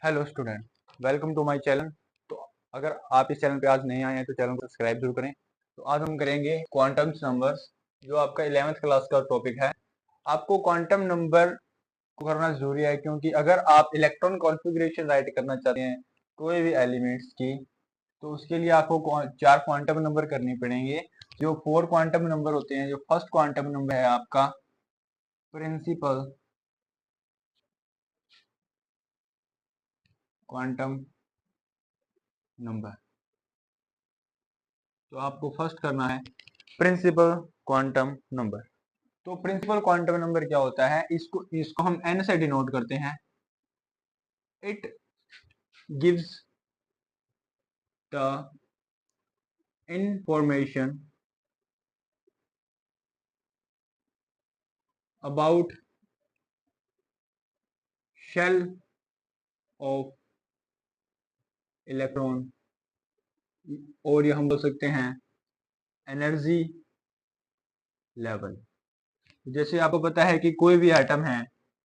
Hello student, welcome to my channel. तो अगर आप इस चैनल पे आज नए आए हैं तो चैनल को सब्सक्राइब जरूर करें। तो आज हम करेंगे क्वांटम नंबर्स, जो आपका 11th क्लास का टॉपिक है। आपको क्वांटम नंबर को करना जरूरी है, क्योंकि अगर आप इलेक्ट्रॉन कॉन्फ़िगरेशन राइट करना चाहते हैं कोई भी एलिमेंट्स की, तो उसके लिए आपको 4 क्वांटम नंबर करने पड़ेंगे। जो 4 क्वांटम नंबर होते हैं, जो फर्स्ट क्वांटम नंबर है आपका प्रिंसिपल क्वांटम नंबर। तो आपको फर्स्ट करना है प्रिंसिपल क्वांटम नंबर। तो प्रिंसिपल क्वांटम नंबर क्या होता है, इसको इसको हम n से डिनोट करते हैं। It gives the information about shell of electron, और ये हम बोल सकते हैं एनर्जी लेवल। जैसे आपको पता है कि कोई भी एटम है,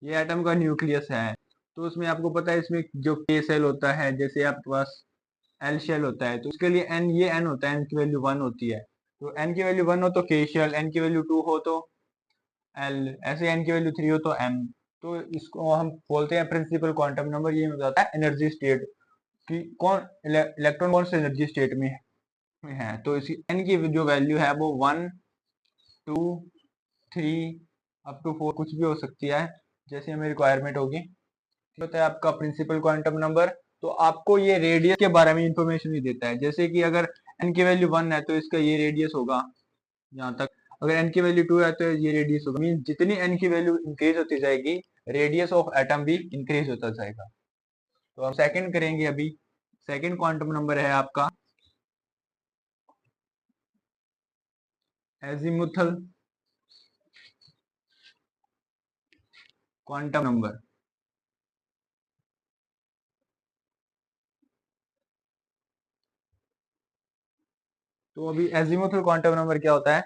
ये एटम का न्यूक्लियस है, तो उसमें आपको पता है इसमें जो k सेल होता है, जैसे आपके पास एल शेल होता है, तो उसके लिए एन, ये एन होता है, एन की वैल्यू 1 होती है। तो एन की वैल्यू 1 हो तो k शेल, एन की वैल्यू 2 हो तो एल, ऐसे एन की वैल्यू 3 हो तो एम। तो इसको हम बोलते हैं प्रिंसिपल क्वांटम नंबर। ये बताता है एनर्जी स्टेट कि कौन इलेक्ट्रॉन कौन से एनर्जी स्टेट में है। तो इसी एन की जो वैल्यू है वो 1, 2, 3 अप टू 4 कुछ भी हो सकती है, जैसे हमें रिक्वायरमेंट होगी। होता है आपका प्रिंसिपल क्वांटम नंबर। तो आपको ये रेडियस के बारे में इंफॉर्मेशन भी देता है, जैसे कि अगर एन की वैल्यू 1 है तो इसका ये रेडियस होगा यहाँ तक। अगर एन की वैल्यू 2 है तो ये रेडियस होगा। मीन जितनी एन की वैल्यू इंक्रीज होती जाएगी, रेडियस ऑफ एटम भी इंक्रीज होता जाएगा। तो हम सेकंड करेंगे अभी। सेकंड क्वांटम नंबर है आपका एजीमुथल क्वांटम नंबर। तो अभी एजीमुथल क्वांटम नंबर क्या होता है?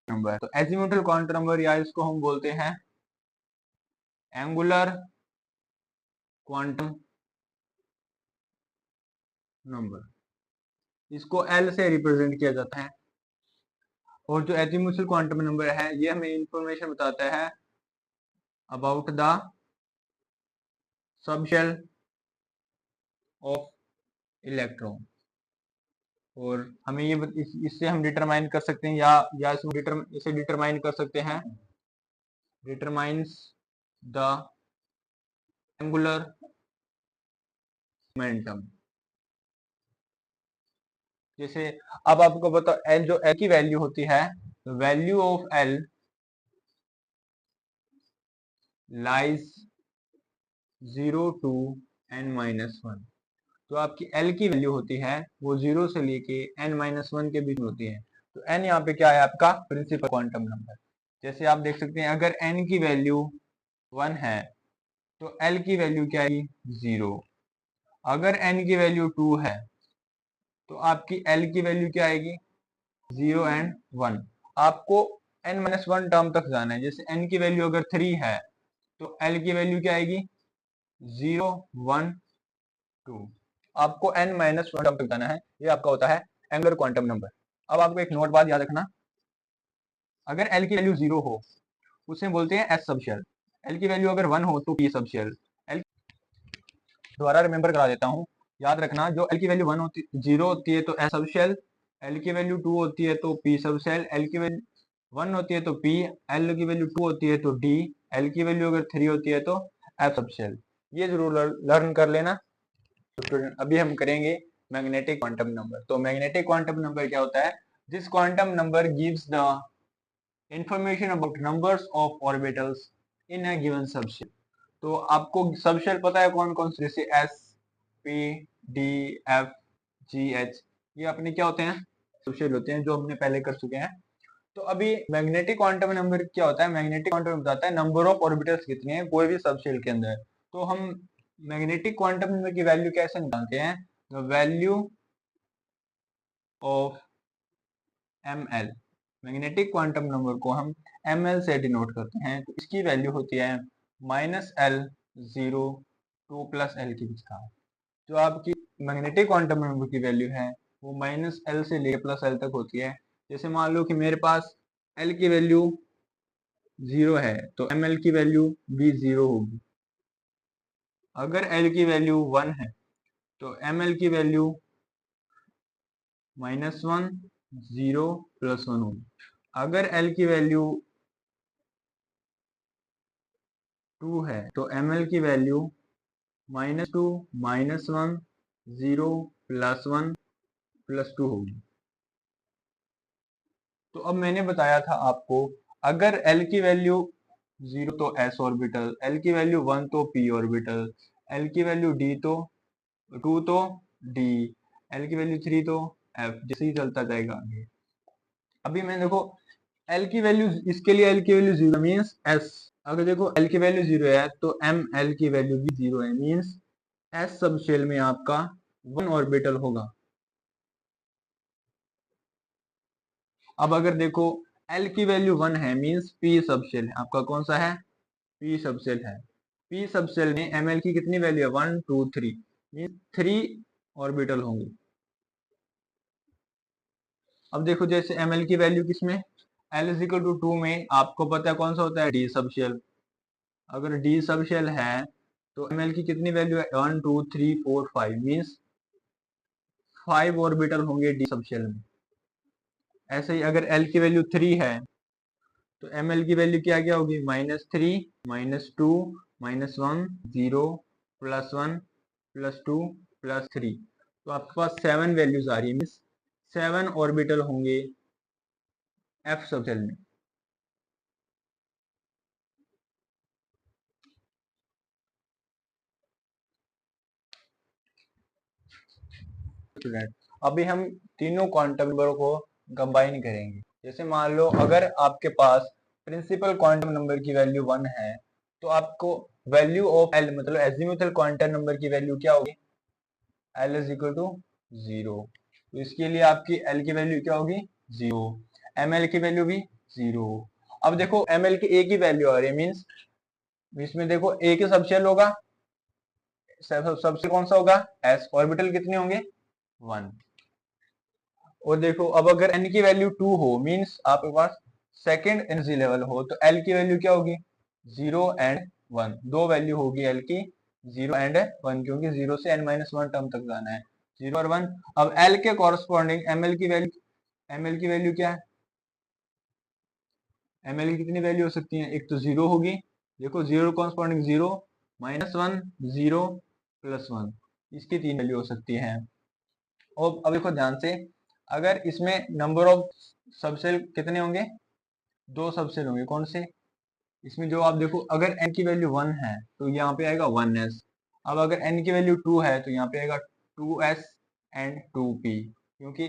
नंबर, तो एजीमुथल क्वांटम नंबर, या इसको हम बोलते हैं एंगुलर क्वांटम नंबर। इसको एल से रिप्रेजेंट किया जाता है। और जो एजीमुथल क्वांटम नंबर है, ये हमें इंफॉर्मेशन बताता है about the subshell of electron. और हमें ये इससे हम डिटरमाइन कर सकते हैं, या इसे डिटरमाइन कर सकते हैं, डिटरमाइंस द एंगुलर मोमेंटम। जैसे अब आपको पता एल, जो एल की वैल्यू होती है, value of l lies 0 to n-1। तो आपकी एल की वैल्यू होती है वो 0 से लेके n-1 के बीच में होती है। तो n यहाँ पे क्या है? आपका प्रिंसिपल क्वांटम नंबर। जैसे आप देख सकते हैं, अगर n की वैल्यू 1 है तो l की वैल्यू क्या आएगी? 0। अगर n की वैल्यू 2 है तो आपकी l की वैल्यू क्या आएगी? 0 एंड 1। आपको n-1 टर्म तक जाना है। जैसे n की वैल्यू अगर 3 है तो l की वैल्यू क्या आएगी? 0, 1, 2। आपको n-1 टर्म तक जाना है। ये आपका होता है एंगुलर क्वांटम नंबर। अब आपको एक नोट बात याद रखना, अगर l की वैल्यू 0 हो उसे बोलते हैं एस सब शेल। l की वैल्यू अगर 1 हो तो p सब शेल। l दोबारा रिमेंबर करा देता हूँ, याद रखना, जो l की वैल्यू 0 होती है तो एस सब शेल, l की वैल्यू 2 होती है तो p सब शेल, l की वैल्यू 1 होती है तो p, l की वैल्यू 2 होती है तो d, l की वैल्यू अगर 3 होती है तो f सब शेल। ये जरूर लर्न कर लेना। तो स्टूडेंट अभी हम करेंगे मैग्नेटिक क्वांटम नंबर। तो मैग्नेटिक क्वांटम नंबर क्या होता है? This quantum number gives the information about numbers of orbitals in a given subshell. तो आपको सबशेल पता है कौन कौन से? जैसे एस, पी, डी, एफ, जी, एच, ये अपने क्या होते हैं? सबशेल होते हैं, जो हमने पहले कर चुके हैं। तो अभी मैग्नेटिक क्वांटम नंबर क्या होता है? मैग्नेटिक क्वांटम बताता है नंबर ऑफ ऑर्बिटल्स कितने हैं कोई भी सबशेल के अंदर। तो हम मैग्नेटिक क्वांटम नंबर की वैल्यू कैसे निकालते हैं? The value of m l. Magnetic quantum number को हम ml से डिनोट करते हैं, तो इसकी वैल्यू होती है -L 0 2 प्लस L के बीच का। जो आपकी मैग्नेटिक क्वांटम नंबर की वैल्यू है वो -L से लेकर +L तक होती है। जैसे मान लो कि मेरे पास L की वैल्यू 0 है तो ml की वैल्यू भी 0 होगी। अगर L की वैल्यू 1 है तो ml की वैल्यू -1 0 +1 होगी। अगर L की वैल्यू 2 है तो ml की वैल्यू -2 -1 0 +1 +2 होगी। तो अब मैंने बताया था आपको, अगर L की वैल्यू 0 तो s ऑर्बिटल, L की वैल्यू 1 तो p ऑर्बिटल, L की वैल्यू 2 तो d, L की वैल्यू 3 तो f, जैसे ही चलता जाएगा आगे। अभी मैं देखो L की वैल्यू, इसके लिए L की वैल्यू 0 मीन्स s, अगर देखो L की वैल्यू 0 है तो ml की वैल्यू भी 0 है, मीन्स s सब शेल में आपका 1 ऑर्बिटल होगा। अब अगर देखो L की वैल्यू 1 है मीन्स p सब शेल है आपका, कौन सा है, p सब शेल है। p सब शेल में ml की कितनी वैल्यू है, 1 2 3 मीन्स 3 ऑर्बिटल होंगे। अब देखो जैसे ml की वैल्यू किसमें, L इज इक्वल टू 2 में आपको पता है कौन सा होता है, d सब शेल। अगर d सब शेल है तो ml की कितनी वैल्यू है, 1 2 3 4 5 मीन्स 5 ऑर्बिटल होंगे d सब शेल में। ऐसे ही अगर L की वैल्यू 3 है तो ml की वैल्यू क्या क्या होगी, -3 -2 -1 0 +1 +2 +3। तो आपके पास 7 वैल्यूज आ रही है, मीन्स 7 ऑर्बिटल होंगे f सब शेल में। अभी हम तीनों क्वांटम नंबरों को कंबाइन करेंगे। जैसे मान लो अगर आपके पास प्रिंसिपल क्वांटम नंबर की वैल्यू 1 है तो आपको वैल्यू ऑफ L मतलब एजीमुथल क्वांटम नंबर की वैल्यू क्या होगी, L इज इक्वल टू 0। तो इसके लिए आपकी L की वैल्यू क्या होगी, 0, ml की वैल्यू भी 0। अब देखो ml की एक ही वैल्यू आ रही है, मीन्स इसमें देखो एक ही सबशेल होगा, सबसे कौन सा होगा, s, ऑर्बिटल कितने होंगे, 1। और देखो अब अगर n की वैल्यू 2 हो मींस आपके पास सेकंड एनर्जी लेवल हो तो L की वैल्यू क्या होगी, 0 एंड 1, दो वैल्यू होगी L की, 0 एंड 1, क्योंकि 0 से n-1 टर्म तक जाना है, 0 और 1। अब L के कॉरस्पॉन्डिंग ml की वैल्यू क्या है, ml की कितनी वैल्यू हो सकती है, एक तो 0 होगी, देखो 0 कॉरस्पॉन्डिंग 0 -1 0 +1, इसकी 3 वैल्यू हो सकती है। और अब देखो ध्यान से, अगर इसमें नंबर ऑफ सबसेल कितने होंगे, 2 सबसेल होंगे, कौन से, इसमें जो आप देखो अगर n की वैल्यू 1 है तो यहाँ पे आएगा 1s। अब अगर n की वैल्यू 2 है तो यहाँ पे आएगा 2s एंड 2p, क्योंकि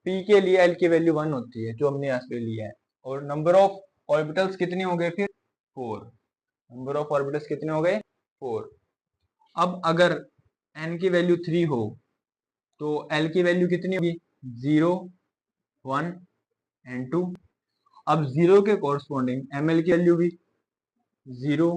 p के लिए l की वैल्यू 1 होती है जो हमने यहाँ पे लिया है। और नंबर ऑफ ऑर्बिटल्स कितने हो गए फिर, 4, नंबर ऑफ ऑर्बिटल्स कितने हो गए, 4। अब अगर n की वैल्यू 3 हो तो L की वैल्यू कितनी होगी, 0 1 एंड 2। अब 0 के कॉरस्पॉन्डिंग ml की वैल्यू भी 0,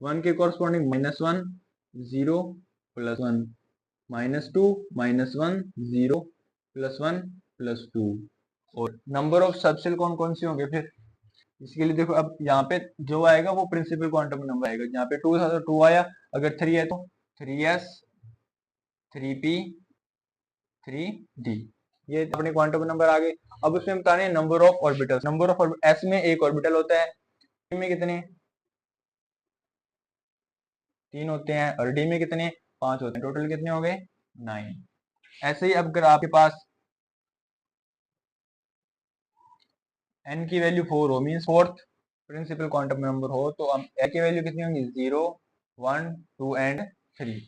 1 के कॉरस्पॉन्डिंग -1 0 +1, -2 -1 0 +1 +2। और नंबर ऑफ सबसेल कौन कौन से होंगे फिर, इसके लिए देखो अब यहाँ पे जो आएगा वो प्रिंसिपल क्वांटम नंबर आएगा, यहाँ पे 2 था तो 2 आया, अगर 3 है तो 3s 3p 3d, ये अपने क्वांटम नंबर आ गए। अब उसमें बताने हैं number of orbitals, number of s में एक ऑर्बिटल होता है, p में कितने, 3 होते हैं, और d में कितने, 5 होते हैं, टोटल कितने हो गए, 9। ऐसे ही अब अगर आपके पास n की वैल्यू 4 हो means fourth principal quantum number हो तो अब n की वैल्यू कितनी होगी, 0 1 2 एंड 3।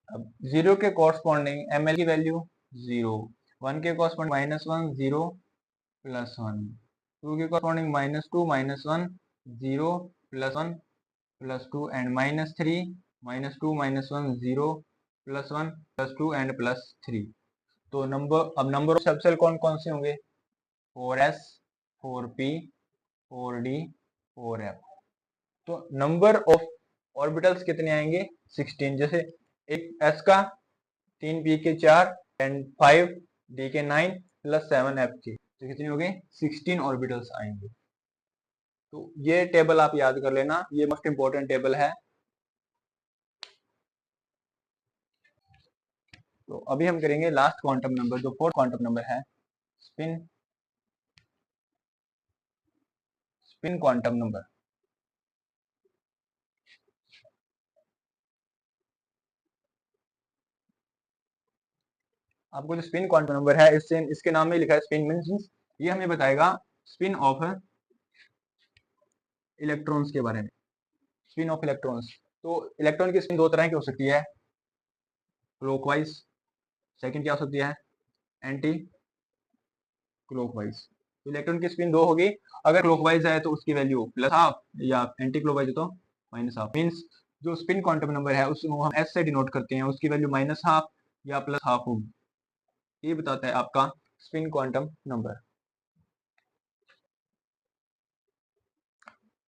अब 0 के कॉरस्पॉन्डिंग ml की वैल्यू 0, 1 के कॉरस्पॉन्डिंग -1 0 +1, 2 के कॉरस्पॉन्डिंग -2 -1 0 +1 +2 एंड -3 -2 -1 0 +1 +2 एंड +3। तो नंबर, अब नंबर ऑफ सबसेल कौन कौन से होंगे, 4s 4p 4d 4f। तो नंबर ऑफ ऑर्बिटल्स कितने आएंगे 16। जैसे एक s का 3p के 4 एंड 5 d के 9 प्लस 7 f के, तो कितने हो गए 16 ऑर्बिटल्स आएंगे। तो ये टेबल आप याद कर लेना, ये मोस्ट इंपॉर्टेंट टेबल है। तो अभी हम करेंगे लास्ट क्वांटम नंबर, जो फोर्थ क्वांटम नंबर है स्पिन क्वांटम नंबर। आपको जो स्पिन क्वांटम नंबर है, इससे इसके नाम में लिखा है स्पिन मींस ये हमें बताएगा स्पिन ऑफ इलेक्ट्रॉन्स के बारे में। स्पिन ऑफ इलेक्ट्रॉन्स, तो इलेक्ट्रॉन की स्पिन दो तरह की हो सकती है, क्लॉकवाइज, सेकंड क्या हो सकती है एंटी क्लॉकवाइज। तो इलेक्ट्रॉन की स्पिन दो होगी, अगर क्लॉकवाइज है तो उसकी वैल्यू प्लस हाफ, या एंटी क्लॉकवाइज है तो माइनस हाफ। मींस जो स्पिन क्वांटम नंबर है उसको हम एस से डिनोट करते हैं, उसकी वैल्यू माइनस हाफ या प्लस हाफ होगी। ये बताता है आपका spin quantum number.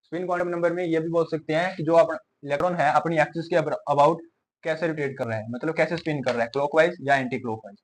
Spin quantum number में ये भी बोल सकते हैं कि जो अपना इलेक्ट्रॉन है अपनी एक्सिस के अबाउट कैसे रोटेट कर रहा है, मतलब कैसे स्पिन कर रहा है, क्लॉकवाइज या एंटी क्लॉकवाइज।